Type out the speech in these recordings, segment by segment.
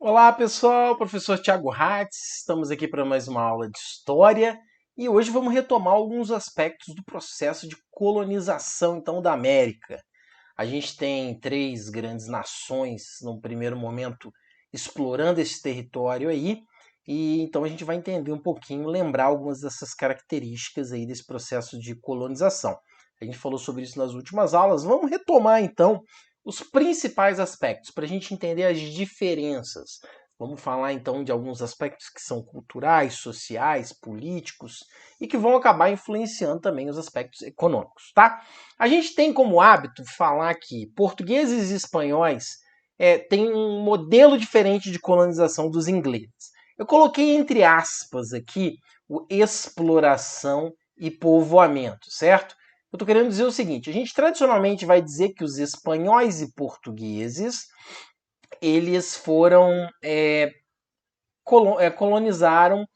Olá pessoal, professor Thiago Hatz, estamos aqui para mais uma aula de História e hoje vamos retomar alguns aspectos do processo de colonização então da América. A gente tem três grandes nações no primeiro momento explorando esse território aí e então a gente vai entender um pouquinho, lembrar algumas dessas características aí desse processo de colonização. A gente falou sobre isso nas últimas aulas, vamos retomar então os principais aspectos, para a gente entender as diferenças. Vamos falar então de alguns aspectos que são culturais, sociais, políticos e que vão acabar influenciando também os aspectos econômicos, tá? A gente tem como hábito falar que portugueses e espanhóis têm um modelo diferente de colonização dos ingleses. Eu coloquei entre aspas aqui o exploração e povoamento, certo? Eu estou querendo dizer o seguinte: a gente tradicionalmente vai dizer que os espanhóis e portugueses eles foram colonizaram,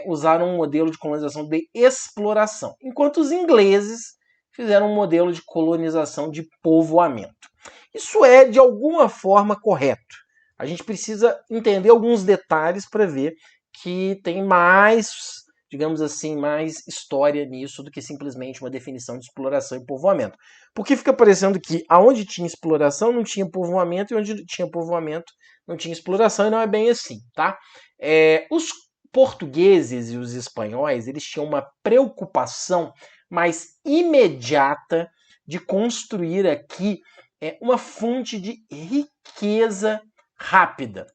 usaram um modelo de colonização de exploração, enquanto os ingleses fizeram um modelo de colonização de povoamento. Isso é de alguma forma correto. A gente precisa entender alguns detalhes para ver que tem mais, digamos assim, mais história nisso do que simplesmente uma definição de exploração e povoamento. Porque fica parecendo que aonde tinha exploração não tinha povoamento e onde tinha povoamento não tinha exploração, e não é bem assim, tá? Os portugueses e os espanhóis, eles tinham uma preocupação mais imediata de construir aqui uma fonte de riqueza rápida,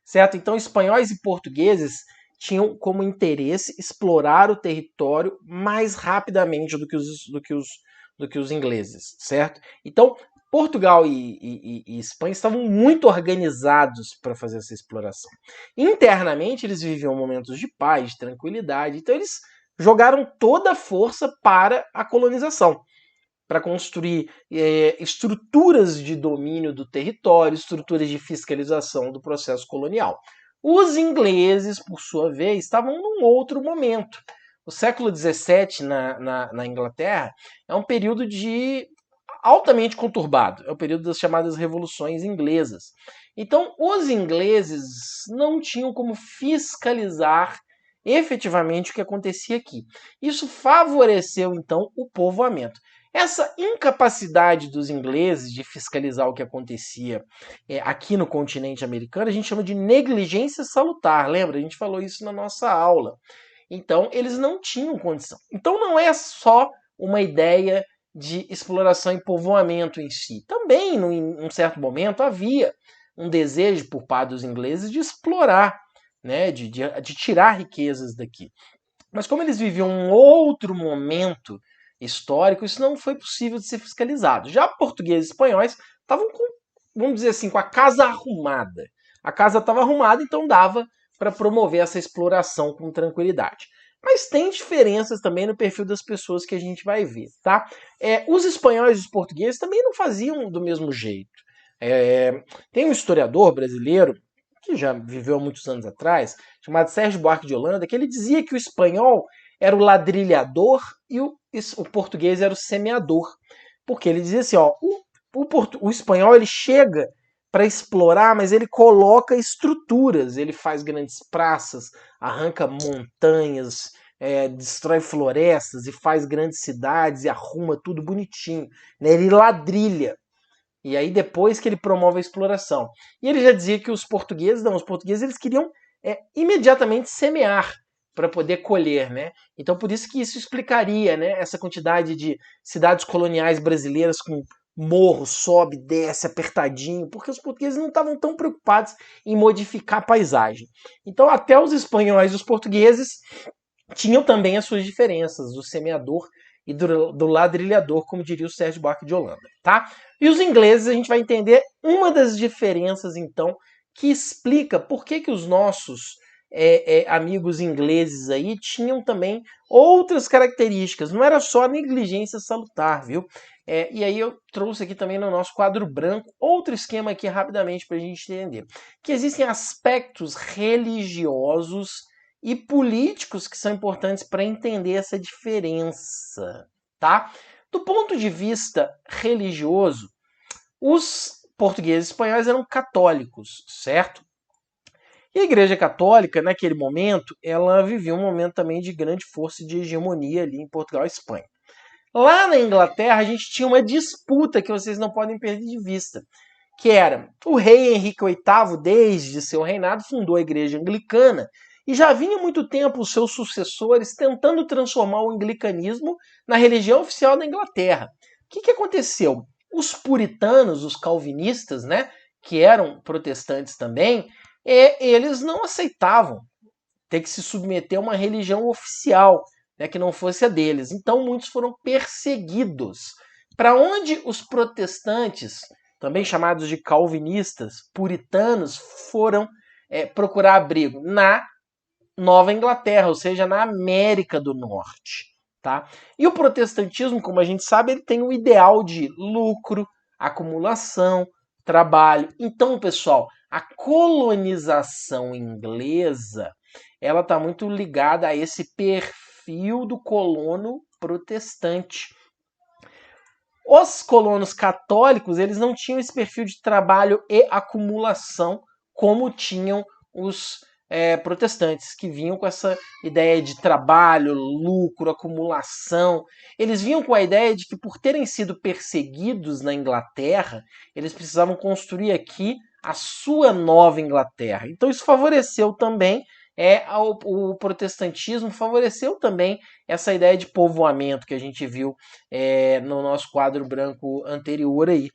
certo? Então, espanhóis e portugueses tinham como interesse explorar o território mais rapidamente do que os ingleses, certo? Então, Portugal e Espanha estavam muito organizados para fazer essa exploração. Internamente, eles viviam momentos de paz, de tranquilidade, então eles jogaram toda a força para a colonização, para construir estruturas de domínio do território, estruturas de fiscalização do processo colonial. Os ingleses, por sua vez, estavam num outro momento. O século XVII na Inglaterra é um período de altamente conturbado, é o período das chamadas revoluções inglesas. Então, os ingleses não tinham como fiscalizar efetivamente o que acontecia aqui. Isso favoreceu então o povoamento. Essa incapacidade dos ingleses de fiscalizar o que acontecia aqui no continente americano, a gente chama de negligência salutar. Lembra? A gente falou isso na nossa aula. Então, eles não tinham condição. Então, não é só uma ideia de exploração e povoamento em si. Também, num certo momento, havia um desejo por parte dos ingleses de explorar, né, de tirar riquezas daqui. Mas como eles viviam um outro momento histórico, isso não foi possível de ser fiscalizado. Já portugueses e espanhóis estavam com, vamos dizer assim, com a casa arrumada. A casa estava arrumada, então dava para promover essa exploração com tranquilidade. Mas tem diferenças também no perfil das pessoas que a gente vai ver, tá? Os espanhóis e os portugueses também não faziam do mesmo jeito. Tem um historiador brasileiro que já viveu há muitos anos atrás, chamado Sérgio Buarque de Holanda, que ele dizia que o espanhol era o ladrilhador e o português era o semeador. Porque ele dizia assim, ó, o espanhol ele chega para explorar, mas ele coloca estruturas, ele faz grandes praças, arranca montanhas, destrói florestas e faz grandes cidades e arruma tudo bonitinho, né? Ele ladrilha. E aí depois que ele promove a exploração. E ele já dizia que os portugueses eles queriam imediatamente semear para poder colher, né? Então por isso que isso explicaria, né, essa quantidade de cidades coloniais brasileiras com morro, sobe, desce, apertadinho, porque os portugueses não estavam tão preocupados em modificar a paisagem. Então até os espanhóis e os portugueses tinham também as suas diferenças, do semeador e do ladrilhador, como diria o Sérgio Buarque de Holanda, tá? E os ingleses, a gente vai entender uma das diferenças, então, que explica por que os nossos amigos ingleses aí tinham também outras características. Não era só negligência salutar, viu? E aí eu trouxe aqui também no nosso quadro branco outro esquema aqui rapidamente para a gente entender. Que existem aspectos religiosos e políticos que são importantes para entender essa diferença, tá? Do ponto de vista religioso, os portugueses e espanhóis eram católicos, certo? E a Igreja Católica, naquele momento, ela vivia um momento também de grande força e de hegemonia ali em Portugal e Espanha. Lá na Inglaterra, a gente tinha uma disputa que vocês não podem perder de vista, que era o rei Henrique VIII, desde seu reinado, fundou a Igreja Anglicana e já vinha há muito tempo os seus sucessores tentando transformar o anglicanismo na religião oficial da Inglaterra. O que aconteceu? Os puritanos, os calvinistas, né, que eram protestantes também, eles não aceitavam ter que se submeter a uma religião oficial, né, que não fosse a deles. Então muitos foram perseguidos. Para onde os protestantes, também chamados de calvinistas, puritanos, foram procurar abrigo? Na Nova Inglaterra, ou seja, na América do Norte. Tá? E o protestantismo, como a gente sabe, ele tem um ideal de lucro, acumulação, trabalho. Então, pessoal, a colonização inglesa ela está muito ligada a esse perfil do colono protestante. Os colonos católicos eles não tinham esse perfil de trabalho e acumulação como tinham os protestantes, que vinham com essa ideia de trabalho, lucro, acumulação. Eles vinham com a ideia de que, por terem sido perseguidos na Inglaterra, eles precisavam construir aqui a sua nova Inglaterra. Então isso favoreceu também o protestantismo, favoreceu também essa ideia de povoamento que a gente viu no nosso quadro branco anterior aí.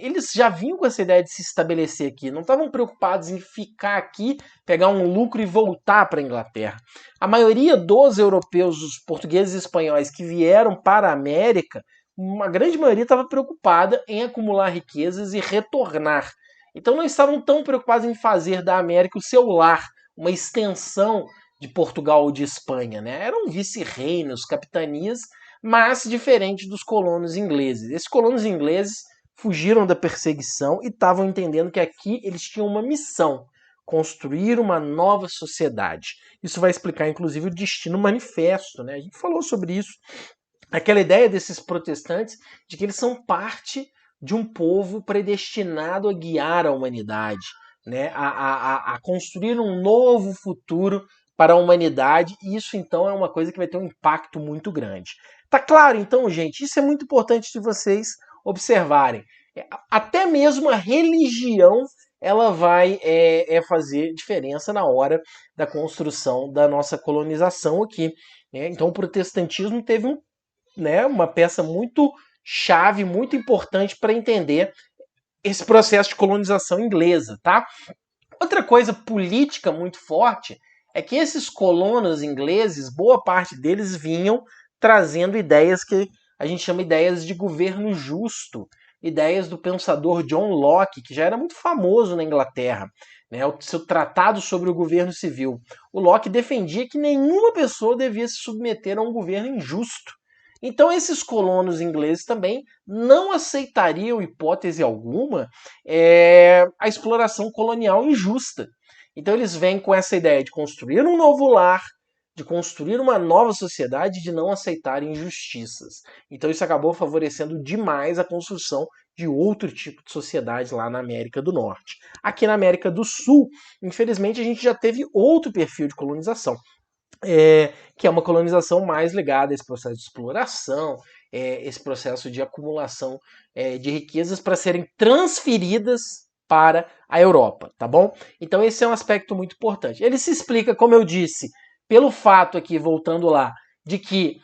Eles já vinham com essa ideia de se estabelecer aqui, não estavam preocupados em ficar aqui, pegar um lucro e voltar para a Inglaterra. A maioria dos europeus, os portugueses e espanhóis que vieram para a América, uma grande maioria estava preocupada em acumular riquezas e retornar. Então não estavam tão preocupados em fazer da América o seu lar, uma extensão de Portugal ou de Espanha, né? Eram vice-reinos, capitanias, mas diferente dos colonos ingleses. Esses colonos ingleses fugiram da perseguição e estavam entendendo que aqui eles tinham uma missão, construir uma nova sociedade. Isso vai explicar, inclusive, o Destino Manifesto, né? A gente falou sobre isso. Aquela ideia desses protestantes de que eles são parte de um povo predestinado a guiar a humanidade, né? a construir um novo futuro para a humanidade, e isso então é uma coisa que vai ter um impacto muito grande. Tá claro, então, gente? Isso é muito importante de vocês observarem. Até mesmo a religião ela vai fazer diferença na hora da construção da nossa colonização aqui. Né? Então o protestantismo teve uma peça muito chave, muito importante para entender esse processo de colonização inglesa, tá? Outra coisa política muito forte é que esses colonos ingleses, boa parte deles vinham trazendo ideias que a gente chama ideias de governo justo, ideias do pensador John Locke, que já era muito famoso na Inglaterra, né, o seu tratado sobre o governo civil. O Locke defendia que nenhuma pessoa devia se submeter a um governo injusto. Então esses colonos ingleses também não aceitariam, hipótese alguma, a exploração colonial injusta. Então eles vêm com essa ideia de construir um novo lar, de construir uma nova sociedade, de não aceitar injustiças. Então isso acabou favorecendo demais a construção de outro tipo de sociedade lá na América do Norte. Aqui na América do Sul, infelizmente, a gente já teve outro perfil de colonização. Que é uma colonização mais ligada a esse processo de exploração, esse processo de acumulação de riquezas para serem transferidas para a Europa, tá bom? Então esse é um aspecto muito importante. Ele se explica, como eu disse, pelo fato aqui, voltando lá, de que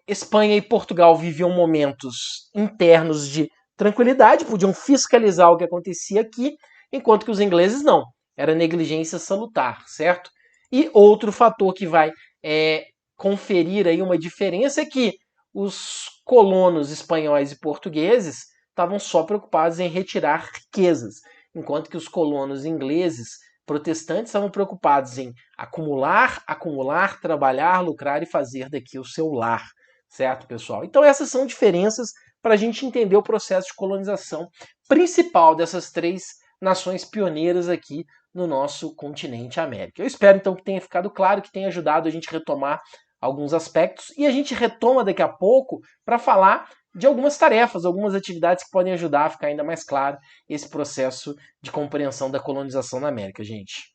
Espanha e Portugal viviam momentos internos de tranquilidade, podiam fiscalizar o que acontecia aqui, enquanto que os ingleses não. Era negligência salutar, certo? E outro fator que vai conferir aí uma diferença é que os colonos espanhóis e portugueses estavam só preocupados em retirar riquezas, enquanto que os colonos ingleses protestantes estavam preocupados em acumular, trabalhar, lucrar e fazer daqui o seu lar, certo, pessoal? Então essas são diferenças para a gente entender o processo de colonização principal dessas três nações pioneiras aqui no nosso continente América. Eu espero então que tenha ficado claro, que tenha ajudado a gente a retomar alguns aspectos, e a gente retoma daqui a pouco para falar de algumas tarefas, algumas atividades que podem ajudar a ficar ainda mais claro esse processo de compreensão da colonização na América, gente.